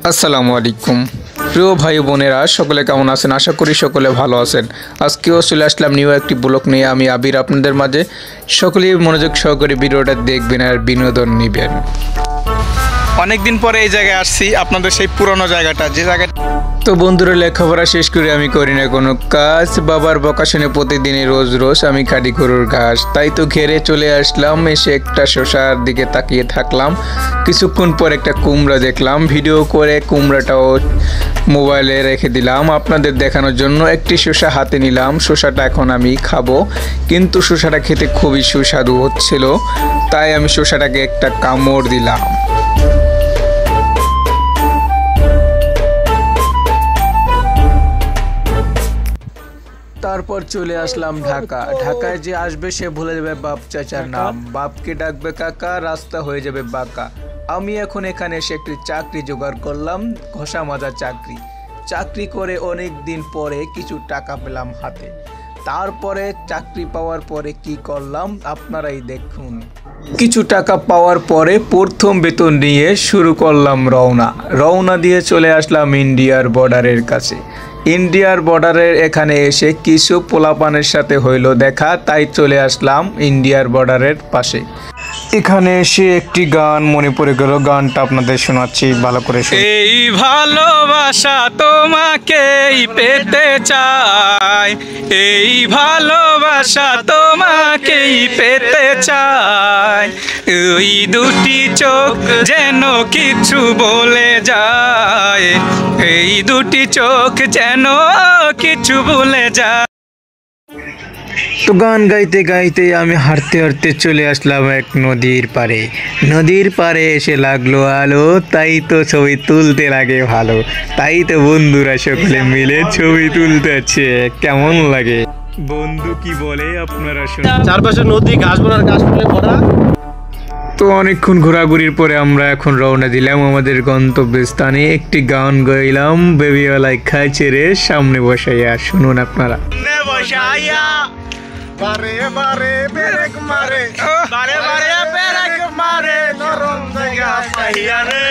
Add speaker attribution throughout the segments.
Speaker 1: আসসালামু আলাইকুম প্রিয় ভাই বোনেরা, সকলে কেমন আছেন? আশা করি সকলে ভালো আছেন। আজকেও চলে আসলাম নিউ একটি ব্লগ নিয়ে। আমি আবির আপনাদের মাঝে। সকলেই মনোযোগ সহকারে ভিডিওটা দেখবেন আর বিনোদন নেবেন।
Speaker 2: অনেকদিন পরে এই জায়গায় আসছি, আপনাদের সেই পুরনো জায়গাটা, যে জায়গাটা।
Speaker 1: তো বন্ধুরা, লেখাপড়া শেষ করে আমি করি না কোনো কাজ। বাবার বকা শুনে প্রতিদিনই রোজ রোজ আমি কাটি গরুর ঘাস। তাই তো ঘেরে চলে আসলাম। এসে একটা শসার দিকে তাকিয়ে থাকলাম। কিছুক্ষণ পর একটা কুমড়া দেখলাম। ভিডিও করে কুমড়াটাও মোবাইলে রেখে দিলাম আপনাদের দেখানোর জন্য। একটি শসা হাতে নিলাম। শসাটা এখন আমি খাবো, কিন্তু শসাটা খেতে খুবই সুস্বাদু হচ্ছিল। তাই আমি শসাটাকে একটা কামড় দিলাম। তারপর চলে আসলাম ঢাকা। ঢাকায় যে আসবে সে ভুলে যাবে বাপ চাচার নাম, বাপকে ডাকবে কাকা, রাস্তা হয়ে যাবে বাঁকা। আমি এখন এখানে এসে একটি চাকরি জোগাড় করলাম, ঘষা মাজা চাকরি। চাকরি করে অনেক দিন পরে কিছু টাকা পেলাম হাতে। তারপরে চাকরি পাওয়ার পরে কি করলাম আপনারাই দেখুন। কিছু টাকা পাওয়ার পরে প্রথম বেতন নিয়ে শুরু করলাম রওনা দিয়ে চলে আসলাম ইন্ডিয়ার বর্ডারের কাছে। ইন্ডিয়ার বর্ডারের এখানে এসে কিছু পোলাপানের সাথে হইল দেখা, তাই চলে আসলাম ইন্ডিয়ার বর্ডারের পাশে। এখানে এসে একটি গান মনে পড়ে গেল, গানটা আপনাদের শোনাচ্ছি ভালো করে।
Speaker 2: এই ভালোবাসা তোমাকেই পেতে চাই, এই ভালোবাসা তোমাকেই পেতে চাই। ওই দুটি চোখ যেন কিছু বলে যায়, এই দুটি চোখ যেন কিছু বলে যায়।
Speaker 1: তো গান গাইতে গাইতে আমি হাঁটতে হাঁটতে চলে আসলাম এক নদীর পাড়ে। নদীর পাড়ে এসে লাগলো আলো, তাই তো ছবি তুলতে লাগে ভালো। তাই তো বন্ধুরা সকলে মিলে ছবি তুলতেছে। কেমন লাগে বন্ধু কি বলে আপনারা শুনুন।
Speaker 3: চারপাশে নদী, ঘাসপালার গাছপালা ভরা।
Speaker 1: তো অনেকক্ষণ ঘোরাঘুরির পরে আমরা এখন রওনা দিলাম আমাদের গন্তব্যস্থানে। একটি গান গাইলাম, বেবিওয়ালাই খাইছে রে সামনে বসাইয়া। শুনুন আপনারা।
Speaker 3: বারে বারে ব্রেক মারে, বারে বারে ব্রেক মারে, নরম জায়গা পাইয়া রে।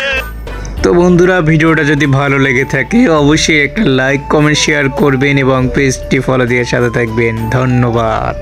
Speaker 1: তো বন্ধুরা, ভিডিওটা যদি ভালো লেগে থাকে অবশ্যই একটা লাইক কমেন্ট শেয়ার করবেন এবং পেজটি ফলো দিয়ে সাথে থাকবেন। ধন্যবাদ।